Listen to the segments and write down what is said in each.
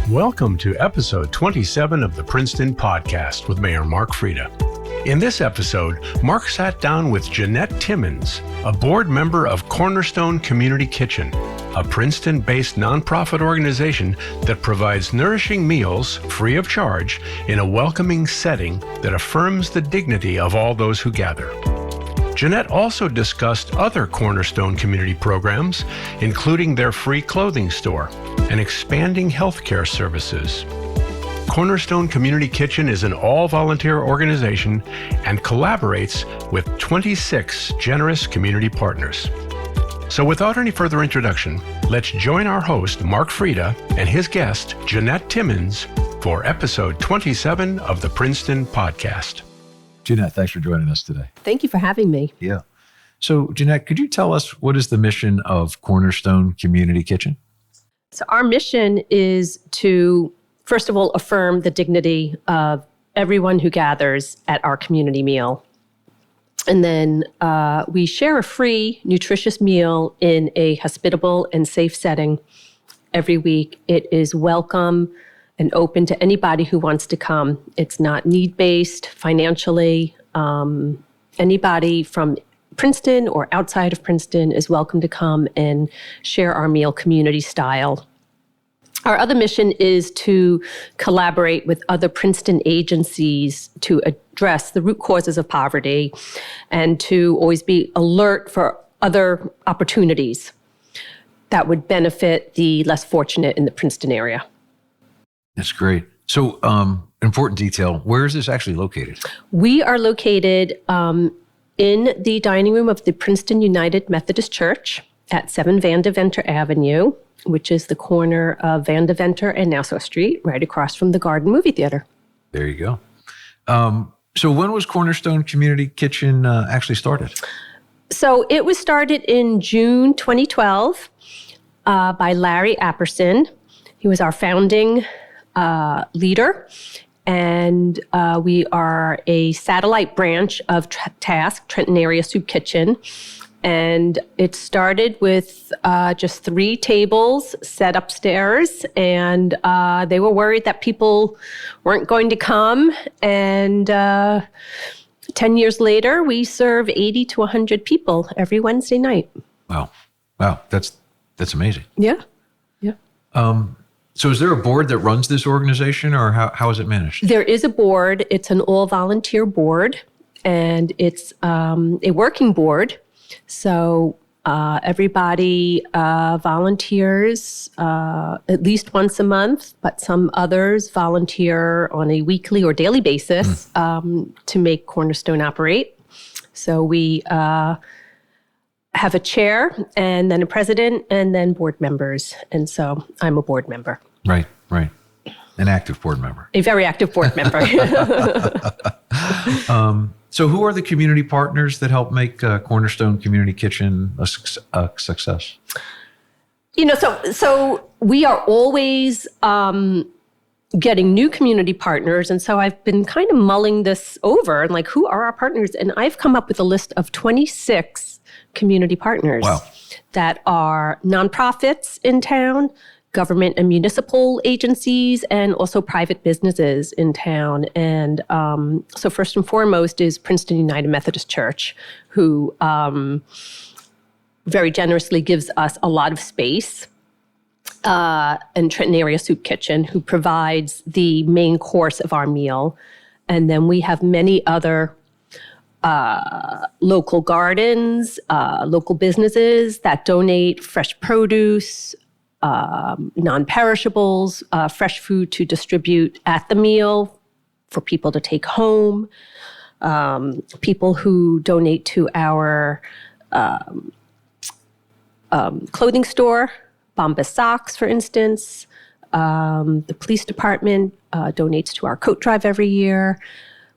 Welcome to episode 27 of the Princeton podcast with Mayor Mark Frieda. In this episode, Mark sat down with Jeanette Timmons, a board member of Cornerstone Community Kitchen, a Princeton-based nonprofit organization that provides nourishing meals free of charge in a welcoming setting that affirms the dignity of all those who gather. Jeanette also discussed other Cornerstone community programs, including their free clothing store and expanding healthcare services. Cornerstone Community Kitchen is an all-volunteer organization and collaborates with 26 generous community partners. So without any further introduction, let's join our host, Mark Frieda, and his guest, Jeanette Timmons, for episode 27 of the Princeton podcast. Jeanette, thanks for joining us today. Thank you for having me. Yeah. So, Jeanette, could you tell us what is the mission of Cornerstone Community Kitchen? So our mission is to, first of all, affirm the dignity of everyone who gathers at our community meal. And then we share a free, nutritious meal in a hospitable and safe setting every week. It is welcome and open to anybody who wants to come. It's not need-based financially. Anybody from Princeton or outside of Princeton is welcome to come and share our meal community style. Our other mission is to collaborate with other Princeton agencies to address the root causes of poverty and to always be alert for other opportunities that would benefit the less fortunate in the Princeton area. That's great. So, important detail, where is this actually located? We are located in the dining room of the Princeton United Methodist Church at 7 Van Deventer Avenue, which is the corner of Van Deventer and Nassau Street, right across from the Garden Movie Theater. There you go. So when was Cornerstone Community Kitchen actually started? So it was started in June 2012 by Larry Apperson. He was our founding leader, and we are a satellite branch of Task, Trenton Area Soup Kitchen. And it started with just 3 tables set upstairs, and they were worried that people weren't going to come. And 10 years later, we serve 80 to 100 people every Wednesday night. Wow. That's amazing. Yeah. So is there a board that runs this organization, or how is it managed? There is a board. It's an all-volunteer board, and it's a working board. So everybody volunteers at least once a month, but some others volunteer on a weekly or daily basis to make Cornerstone operate. So we have a chair and then a president and then board members. And so I'm a board member. Right. An active board member. A very active board member. So who are the community partners that help make Cornerstone Community Kitchen a success? So we are always getting new community partners. And so I've been kind of mulling this over and like, who are our partners? And I've come up with a list of 26 community partners that are nonprofits in town, government and municipal agencies, and also private businesses in town. And so first and foremost is Princeton United Methodist Church, who very generously gives us a lot of space, and Trenton Area Soup Kitchen, who provides the main course of our meal. And then we have many other local gardens, local businesses that donate fresh produce, non-perishables, fresh food to distribute at the meal for people to take home, people who donate to our clothing store, Bombas Socks, for instance. The police department donates to our coat drive every year.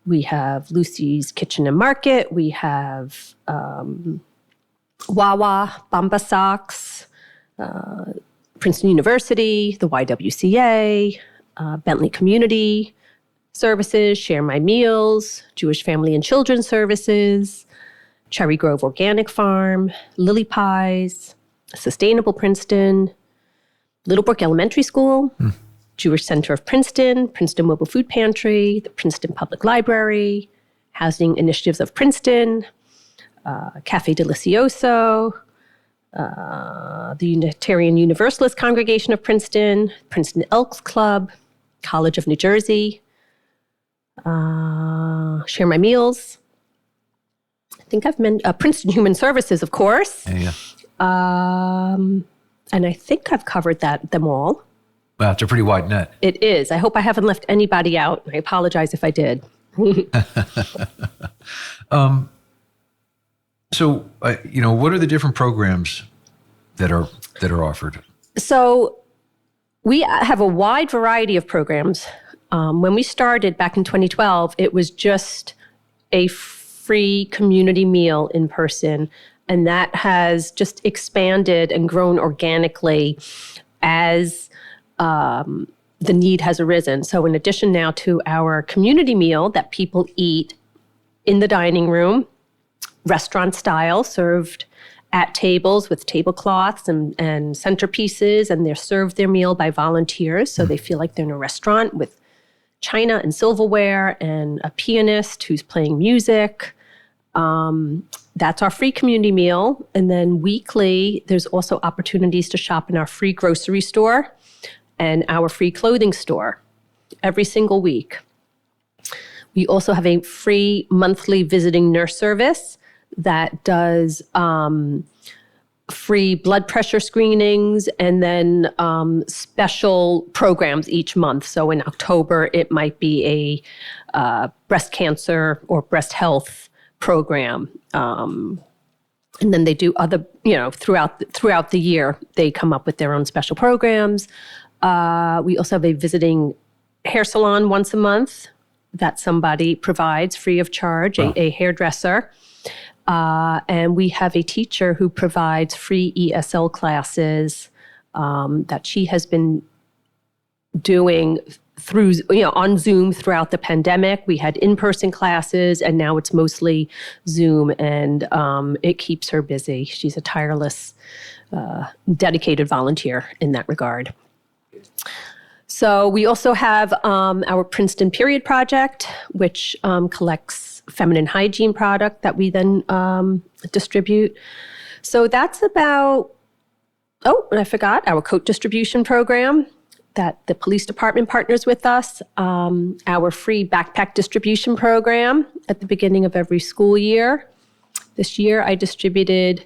We have Lucy's Kitchen and Market. We have Wawa, Bombas Socks, Princeton University, the YWCA, Bentley Community Services, Share My Meals, Jewish Family and Children's Services, Cherry Grove Organic Farm, Lily Pies, Sustainable Princeton, Little Brook Elementary School, Jewish Center of Princeton, Princeton Mobile Food Pantry, the Princeton Public Library, Housing Initiatives of Princeton, Cafe Delicioso, the Unitarian Universalist Congregation of Princeton, Princeton Elks Club, College of New Jersey, Share My Meals. I think I've mentioned Princeton Human Services, of course. Yeah. And I think I've covered them all. Wow, it's a pretty wide net. It is. I hope I haven't left anybody out. I apologize if I did. So, what are the different programs that are offered? So we have a wide variety of programs. When we started back in 2012, it was just a free community meal in person. And that has just expanded and grown organically as the need has arisen. So in addition now to our community meal that people eat in the dining room, restaurant style, served at tables with tablecloths and centerpieces, and they're served their meal by volunteers. So they feel like they're in a restaurant with china and silverware and a pianist who's playing music. That's our free community meal. And then weekly, there's also opportunities to shop in our free grocery store and our free clothing store every single week. We also have a free monthly visiting nurse service that does free blood pressure screenings and then special programs each month. So in October, it might be a breast cancer or breast health program. And then they do other, throughout the year, they come up with their own special programs. We also have a visiting hair salon once a month that somebody provides free of charge, a hairdresser. And we have a teacher who provides free ESL classes that she has been doing through, on Zoom throughout the pandemic. We had in-person classes, and now it's mostly Zoom, and it keeps her busy. She's a tireless, dedicated volunteer in that regard. So we also have our Princeton Period Project, which collects feminine hygiene product that we then distribute. So that's about, and I forgot, our coat distribution program that the police department partners with us, our free backpack distribution program at the beginning of every school year. This year I distributed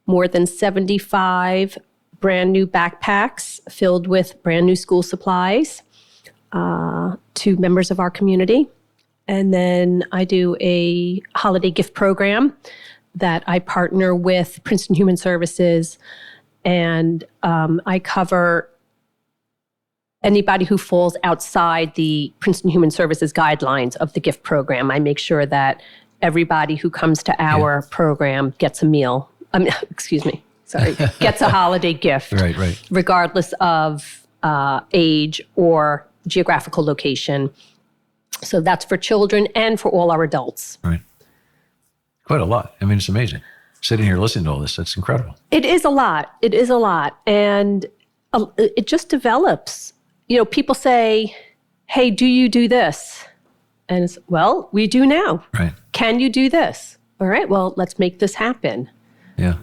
more than 75 brand new backpacks filled with brand new school supplies to members of our community. And then I do a holiday gift program that I partner with Princeton Human Services, and I cover anybody who falls outside the Princeton Human Services guidelines of the gift program. I make sure that everybody who comes to our program gets a meal. Gets a holiday gift, right, regardless of age or geographical location. So that's for children and for all our adults. Right. Quite a lot. I mean, it's amazing. Sitting here listening to all this, that's incredible. It is a lot. And it just develops. People say, hey, do you do this? And it's, well, we do now. Right. Can you do this? All right, well, let's make this happen. Yeah.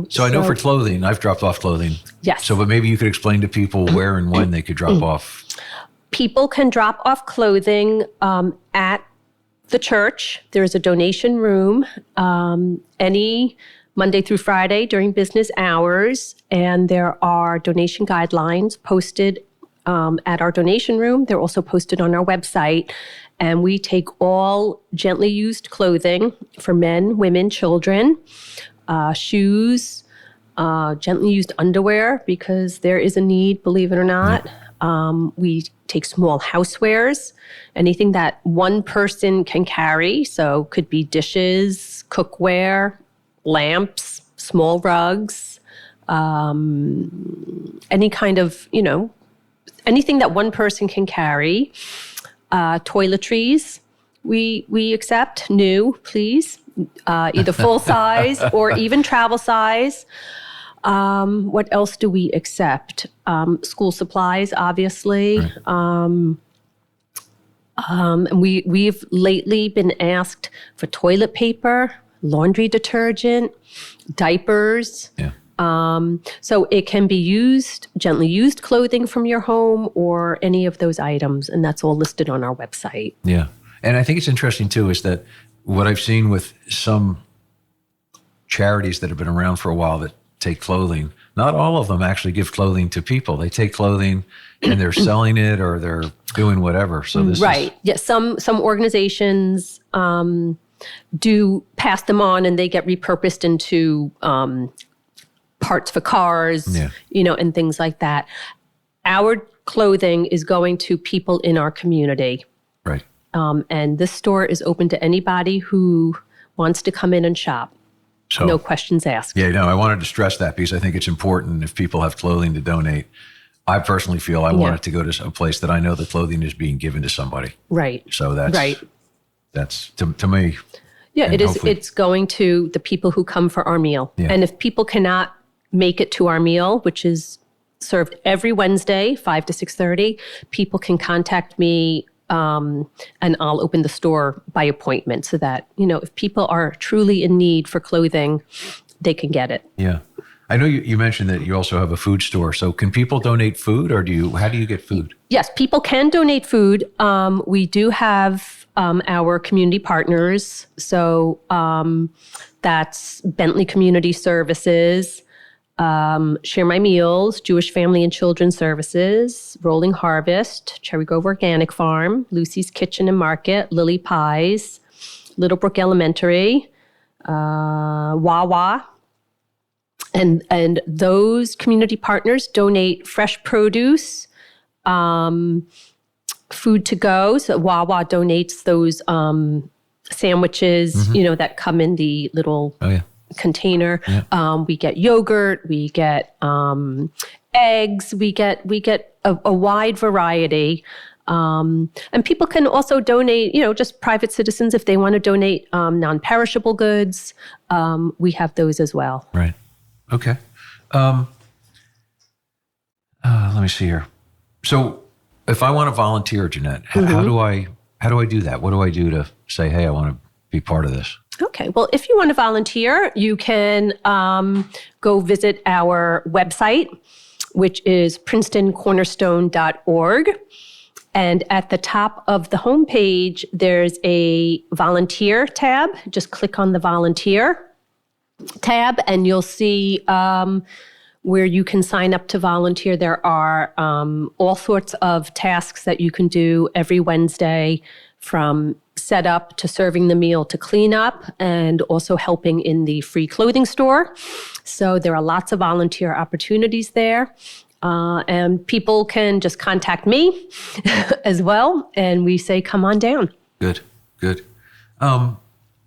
So I know for clothing, I've dropped off clothing. Yes. So, but maybe you could explain to people where and when they could drop off. People can drop off clothing at the church. There is a donation room any Monday through Friday during business hours, and there are donation guidelines posted at our donation room. They're also posted on our website, and we take all gently used clothing for men, women, children, shoes, gently used underwear, because there is a need, believe it or not. We take small housewares, anything that one person can carry. So could be dishes, cookware, lamps, small rugs, any kind of, anything that one person can carry. Toiletries, we accept new, please, either full size or even travel size. What else do we accept? School supplies, obviously. Right. And we've lately been asked for toilet paper, laundry detergent, diapers. Yeah. So it can be gently used clothing from your home or any of those items. And that's all listed on our website. Yeah. And I think it's interesting too, is that what I've seen with some charities that have been around for a while that take clothing, not all of them actually give clothing to people. They take clothing and they're selling it or they're doing whatever. So this right. Yes. Some organizations do pass them on and they get repurposed into parts for cars, and things like that. Our clothing is going to people in our community. Right. And this store is open to anybody who wants to come in and shop. So, no questions asked. Yeah, no, I wanted to stress that because I think it's important if people have clothing to donate. I personally feel I want it to go to a place that I know the clothing is being given to somebody. Right. So that's to me. Yeah, it is. It's going to the people who come for our meal. Yeah. And if people cannot make it to our meal, which is served every Wednesday, 5 to 6:30, people can contact me and I'll open the store by appointment so that, if people are truly in need for clothing, they can get it. Yeah. I know you mentioned that you also have a food store. So can people donate food or how do you get food? Yes, people can donate food. We do have our community partners. So that's Bentley Community Services, Share My Meals, Jewish Family and Children's Services, Rolling Harvest, Cherry Grove Organic Farm, Lucy's Kitchen and Market, Lily Pies, Little Brook Elementary, Wawa. And those community partners donate fresh produce, food to go. So Wawa donates those sandwiches, that come in the little container. Yeah. We get yogurt, we get eggs, we get a wide variety. And people can also donate, just private citizens, if they want to donate non-perishable goods, we have those as well. Right. Okay. Let me see here. So if I want to volunteer, Jeanette, how do I do that? What do I do to say, hey, I want to be part of this? Okay. Well, if you want to volunteer, you can go visit our website, which is princetoncornerstone.org. And at the top of the homepage, there's a volunteer tab. Just click on the volunteer tab and you'll see where you can sign up to volunteer. There are all sorts of tasks that you can do every Wednesday, from setup to serving the meal to clean up, and also helping in the free clothing store. So there are lots of volunteer opportunities there. And people can just contact me as well. And we say, come on down. Good.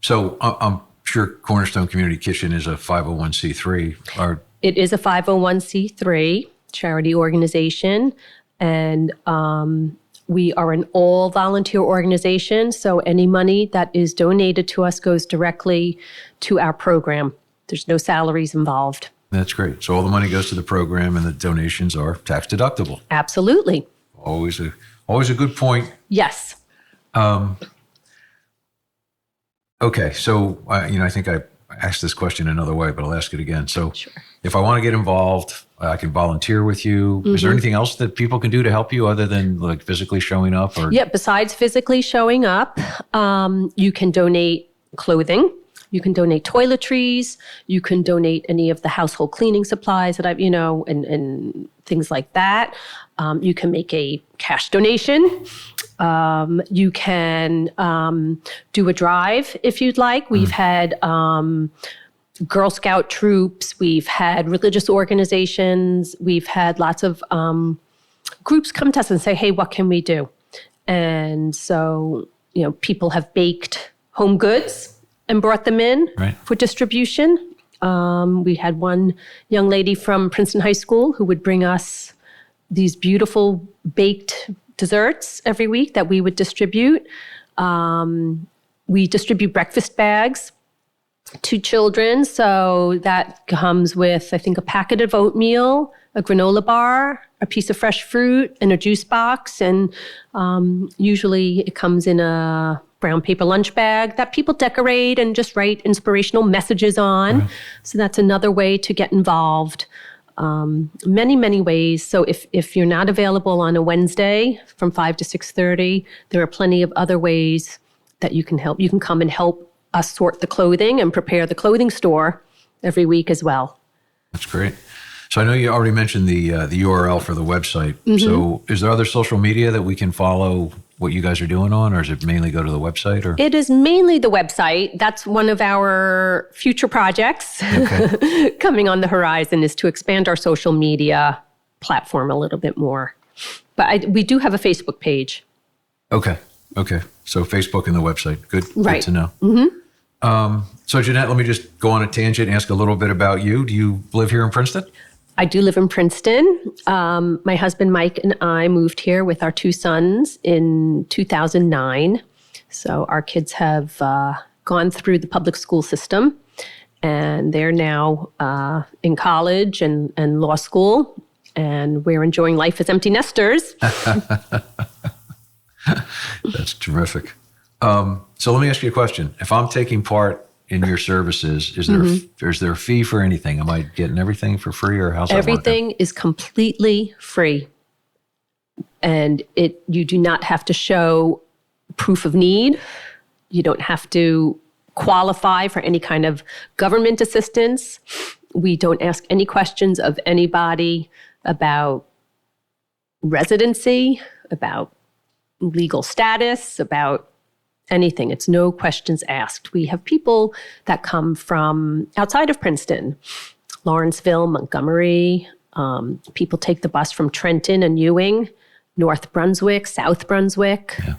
So I'm sure Cornerstone Community Kitchen is a 501c3. It is a 501c3 charity organization. And we are an all-volunteer organization. So any money that is donated to us goes directly to our program. There's no salaries involved. That's great. So all the money goes to the program and the donations are tax deductible. Absolutely. Always a good point. Yes. Okay. So, I think I asked this question another way, but I'll ask it again. So Sure. If I want to get involved, I can volunteer with you. Mm-hmm. Is there anything else that people can do to help you other than like physically showing up? Or? Yeah. Besides physically showing up, you can donate clothing. You can donate toiletries. You can donate any of the household cleaning supplies that and things like that. You can make a cash donation. You can do a drive if you'd like. We've had Girl Scout troops. We've had religious organizations. We've had lots of groups come to us and say, hey, what can we do? And so, people have baked home goods and brought them in for distribution. We had one young lady from Princeton High School who would bring us these beautiful baked desserts every week that we would distribute. We distribute breakfast bags 2 children. So that comes with, I think, a packet of oatmeal, a granola bar, a piece of fresh fruit, and a juice box. And usually it comes in a brown paper lunch bag that people decorate and just write inspirational messages on. Right. So that's another way to get involved. Many, many ways. So if you're not available on a Wednesday from 5 to 6:30, there are plenty of other ways that you can help. You can come and help us sort the clothing and prepare the clothing store every week as well. That's great. So I know you already mentioned the URL for the website. Mm-hmm. So is there other social media that we can follow what you guys are doing on, or is it mainly go to the website? Or it is mainly the website. That's one of our future projects coming on the horizon, is to expand our social media platform a little bit more. But we do have a Facebook page. Okay. So Facebook and the website. Good to know. Mm-hmm. So Jeanette, let me just go on a tangent and ask a little bit about you. Do you live here in Princeton? I do live in Princeton. My husband, Mike, and I moved here with our 2 sons in 2009. So our kids have gone through the public school system, and they're now in college and law school, and we're enjoying life as empty nesters. That's terrific. So let me ask you a question. If I'm taking part in your services, is there a fee for anything? Am I getting everything for free, or how's that working? Everything is completely free. And you do not have to show proof of need. You don't have to qualify for any kind of government assistance. We don't ask any questions of anybody about residency, about legal status, about anything. It's no questions asked. We have people that come from outside of Princeton, Lawrenceville, Montgomery. People take the bus from Trenton and Ewing, North Brunswick, South Brunswick. Yeah.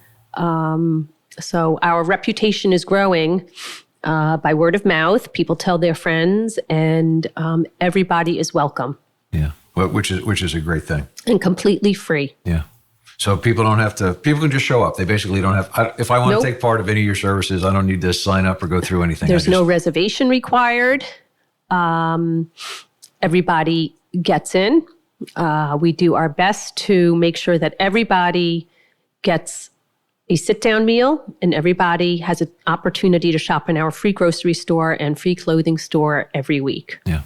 So our reputation is growing by word of mouth. People tell their friends, and everybody is welcome. Yeah, which is a great thing. And completely free. Yeah. So people can just show up. They basically don't have, if I want to take part of any of your services, I don't need to sign up or go through anything. There's no reservation required. Everybody gets in. We do our best to make sure that everybody gets a sit-down meal, and everybody has an opportunity to shop in our free grocery store and free clothing store every week. Yeah.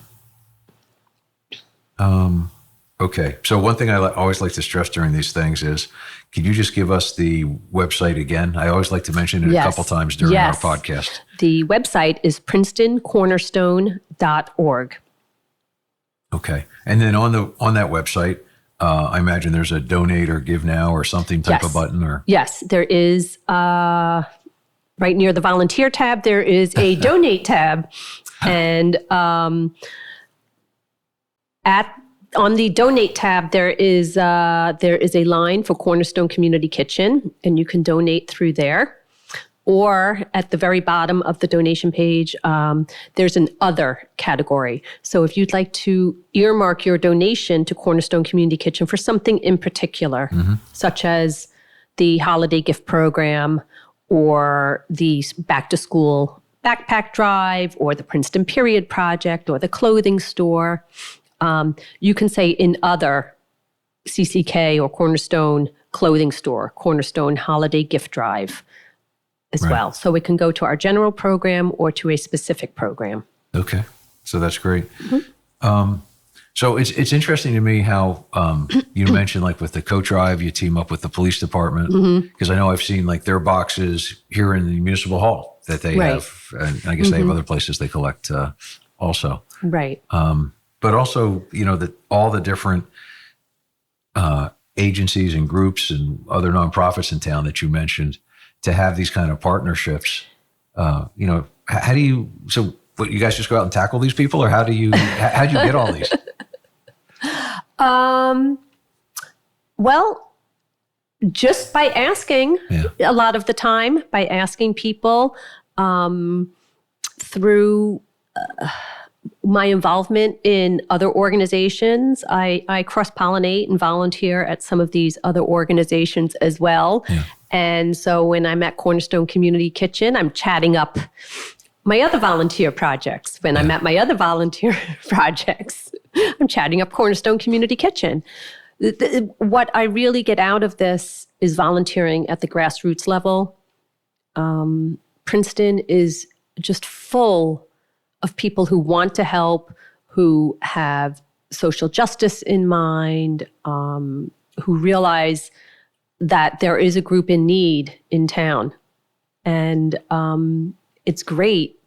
Okay. So one thing I always like to stress during these things is, can you just give us the website again? I always like to mention it a couple times during our podcast. The website is PrincetonCornerstone.org. Okay. And then on that website, I imagine there's a donate or give now or something type of button, or? Yes, there is. Right near the volunteer tab, there is a donate tab. And on the donate tab, there is a line for Cornerstone Community Kitchen, and you can donate through there. Or at the very bottom of the donation page, there's an other category. So if you'd like to earmark your donation to Cornerstone Community Kitchen for something in particular, such as the holiday gift program, or the back to school backpack drive, or the Princeton Period Project, or the clothing store, you can say in other CCK or Cornerstone Clothing Store, Cornerstone Holiday Gift Drive as well. So it can go to our general program or to a specific program. Okay. So that's great. So it's interesting to me how you mentioned, like with the coat drive, you team up with the police department, because I know I've seen like their boxes here in the municipal hall that they have, and I guess they have other places they collect also. Right. But also, that all the different agencies and groups and other nonprofits in town that you mentioned, to have these kind of partnerships, how do you? So, what, you guys just go out and tackle these people, or how'd you get all these? Well, just by asking. A lot of the time, by asking people through. My involvement in other organizations, I cross-pollinate and volunteer at some of these other organizations as well. Yeah. And so when I'm at Cornerstone Community Kitchen, I'm chatting up my other volunteer projects. When I'm at my other volunteer projects, I'm chatting up Cornerstone Community Kitchen. What I really get out of this is volunteering at the grassroots level. Princeton is just full of people who want to help, who have social justice in mind, who realize that there is a group in need in town. And it's great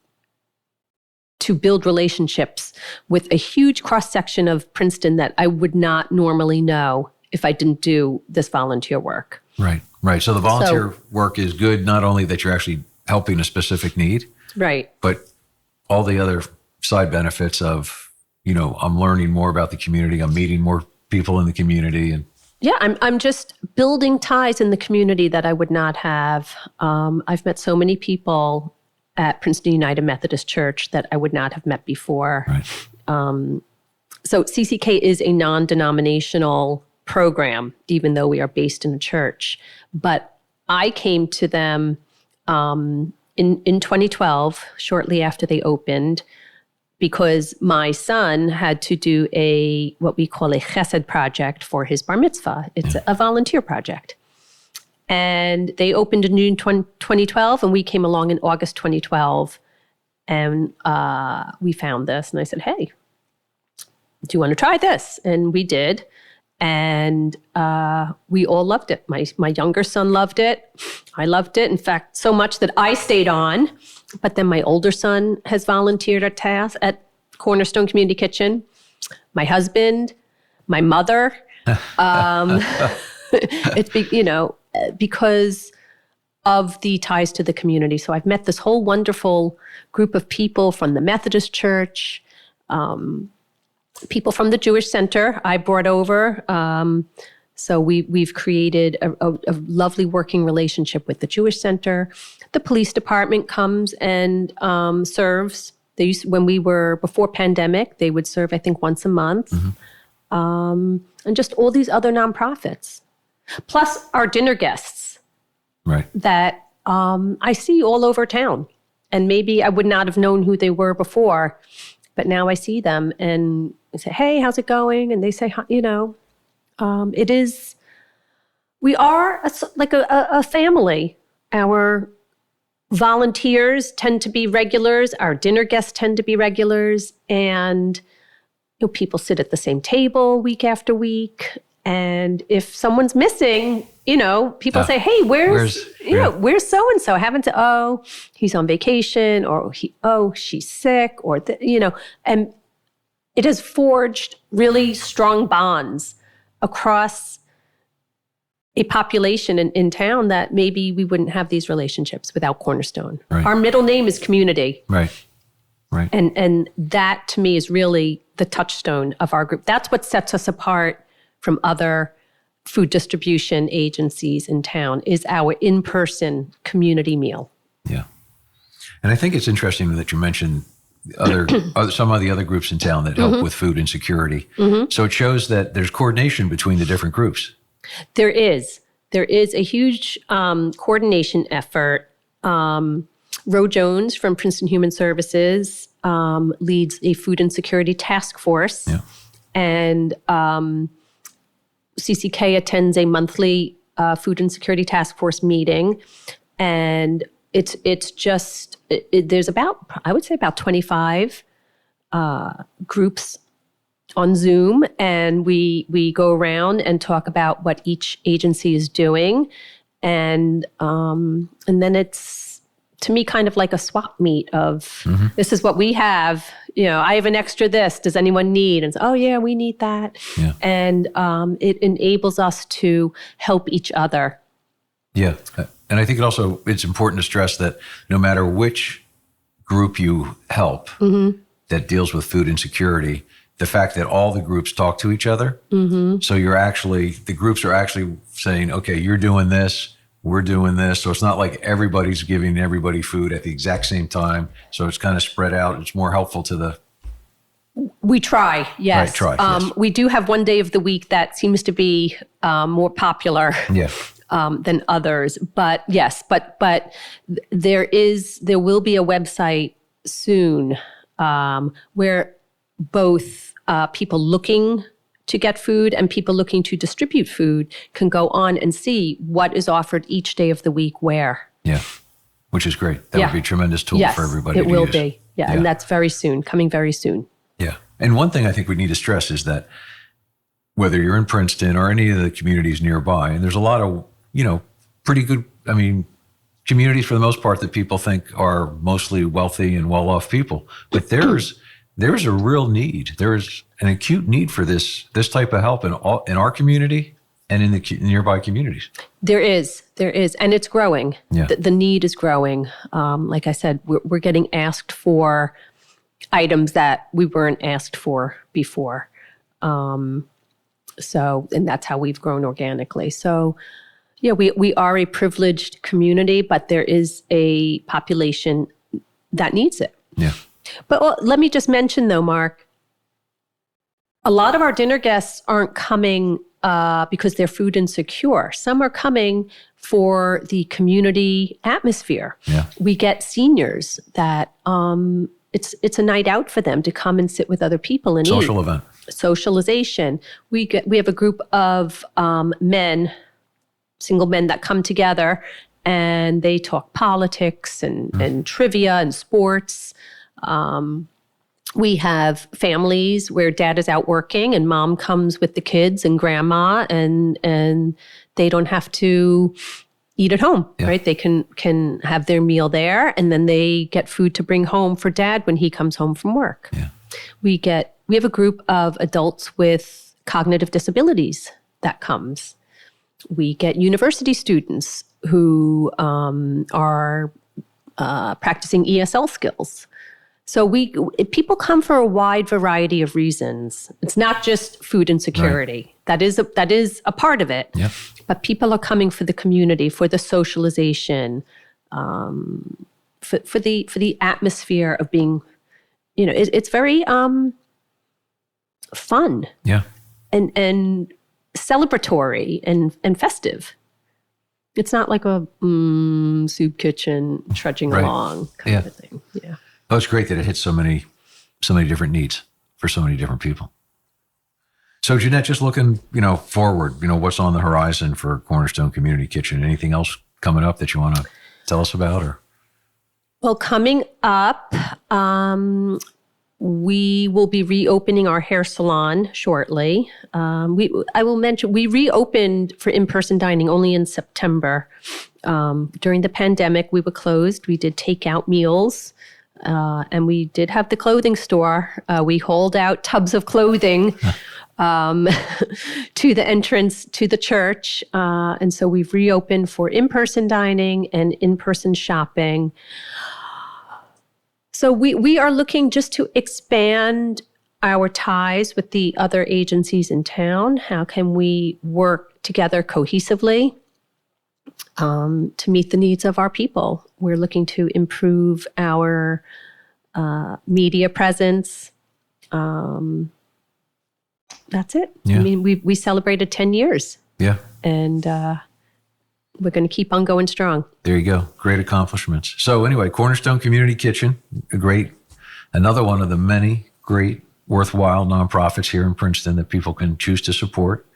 to build relationships with a huge cross-section of Princeton that I would not normally know if I didn't do this volunteer work. Right, right. So the volunteer work is good, not only that you're actually helping a specific need, right, but all the other side benefits of, I'm learning more about the community, I'm meeting more people in the community. And yeah, I'm just building ties in the community that I would not have. I've met so many people at Princeton United Methodist Church that I would not have met before. Right. So CCK is a non-denominational program, even though we are based in a church. But I came to them in 2012, shortly after they opened, because my son had to do what we call a chesed project for his bar mitzvah. It's a volunteer project. And they opened in June 2012, and we came along in August 2012, and we found this. And I said, hey, do you want to try this? And we did. And we all loved it. My younger son loved it. I loved it. In fact, so much that I stayed on. But then my older son has volunteered at Cornerstone Community Kitchen. My husband, my mother. It's because of the ties to the community. So I've met this whole wonderful group of people from the Methodist Church, people from the Jewish Center I brought over. So we've created a lovely working relationship with the Jewish Center. The police department comes and serves. When we were before pandemic, they would serve, I think, once a month. Mm-hmm. And just all these other nonprofits. Plus our dinner guests, right, that I see all over town. And maybe I would not have known who they were before, but now I see them and I say, hey, how's it going? And they say, we are like a family. Our volunteers tend to be regulars. Our dinner guests tend to be regulars. And people sit at the same table week after week. And if someone's missing, people say, hey, where's so-and-so? He's on vacation, or she's sick, or, and it has forged really strong bonds across a population in town that maybe we wouldn't have these relationships without Cornerstone. Right. Our middle name is community. Right. Right. And that to me is really the touchstone of our group. That's what sets us apart from other food distribution agencies in town, is our in-person community meal. Yeah. And I think it's interesting that you mentioned some of the other groups in town that help with food insecurity. Mm-hmm. So it shows that there's coordination between the different groups. There is a huge coordination effort. Ro Jones from Princeton Human Services leads a food insecurity task force. Yeah. And CCK attends a monthly food insecurity task force meeting. And there's about 25 groups on Zoom, and we go around and talk about what each agency is doing. And then it's, to me, kind of like a swap meet of, this is what we have. I have an extra this. Does anyone need? And so, we need that. Yeah. And it enables us to help each other. Yeah. And I think it's important to stress that no matter which group you help that deals with food insecurity, the fact that all the groups talk to each other. Mm-hmm. So the groups are actually saying, okay, you're doing this, we're doing this. So it's not like everybody's giving everybody food at the exact same time. So it's kind of spread out. It's more helpful to We try, yes. Right, yes. We do have one day of the week that seems to be more popular than others. But yes, but there will be a website soon, where both people looking to get food and people looking to distribute food can go on and see what is offered each day of the week where. Yeah, which is great. That would be a tremendous tool for everybody to use. It will be. Yeah, and that's very soon, coming very soon. Yeah. And one thing I think we need to stress is that whether you're in Princeton or any of the communities nearby, and there's a lot of, pretty good, communities for the most part that people think are mostly wealthy and well-off people. But there's a real need. There's an acute need for this type of help in our community and in the nearby communities. There is, and it's growing. Yeah. The need is growing. Like I said, we're getting asked for items that we weren't asked for before. And that's how we've grown organically. So, yeah, we are a privileged community, but there is a population that needs it. Yeah. But let me just mention, though, Mark, a lot of our dinner guests aren't coming because they're food insecure. Some are coming for the community atmosphere. Yeah. We get seniors that it's a night out for them to come and sit with other people and Social event. Socialization. We have a group of men, single men that come together and they talk politics and trivia and sports. We have families where dad is out working and mom comes with the kids and grandma and they don't have to eat at home, right? They can have their meal there and then they get food to bring home for dad when he comes home from work. Yeah. We have a group of adults with cognitive disabilities that comes. We get university students who are practicing ESL skills. So people come for a wide variety of reasons. It's not just food insecurity. Right. That is a part of it. Yep. But people are coming for the community, for the socialization, for the atmosphere of being, it's very fun. Yeah. And celebratory and festive. It's not like a soup kitchen trudging along kind of thing. Yeah. Oh, it's great that it hits so many different needs for so many different people. So Jeanette, just looking, forward, what's on the horizon for Cornerstone Community Kitchen? Anything else coming up that you want to tell us about? Or? Well, coming up, we will be reopening our hair salon shortly. I will mention, we reopened for in-person dining only in September. During the pandemic, we were closed. We did takeout meals. And we did have the clothing store. We hauled out tubs of clothing to the entrance to the church. And so we've reopened for in-person dining and in-person shopping. So we are looking just to expand our ties with the other agencies in town. How can we work together cohesively to meet the needs of our people? We're looking to improve our media presence. That's it. Yeah. I mean, we celebrated 10 years. Yeah. And we're going to keep on going strong. There you go. Great accomplishments. So anyway, Cornerstone Community Kitchen, another one of the many great, worthwhile nonprofits here in Princeton that people can choose to support.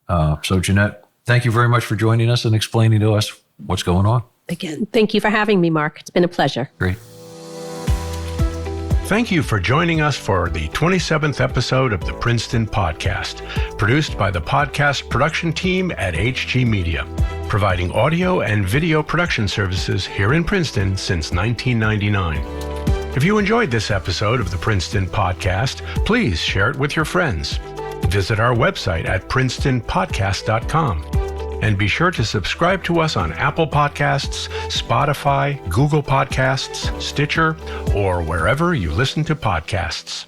So Jeanette, thank you very much for joining us and explaining to us what's going on. Again, thank you for having me, Mark. It's been a pleasure. Great. Thank you for joining us for the 27th episode of the Princeton Podcast, produced by the podcast production team at HG Media, providing audio and video production services here in Princeton since 1999. If you enjoyed this episode of the Princeton Podcast, please share it with your friends. Visit our website at princetonpodcast.com. And be sure to subscribe to us on Apple Podcasts, Spotify, Google Podcasts, Stitcher, or wherever you listen to podcasts.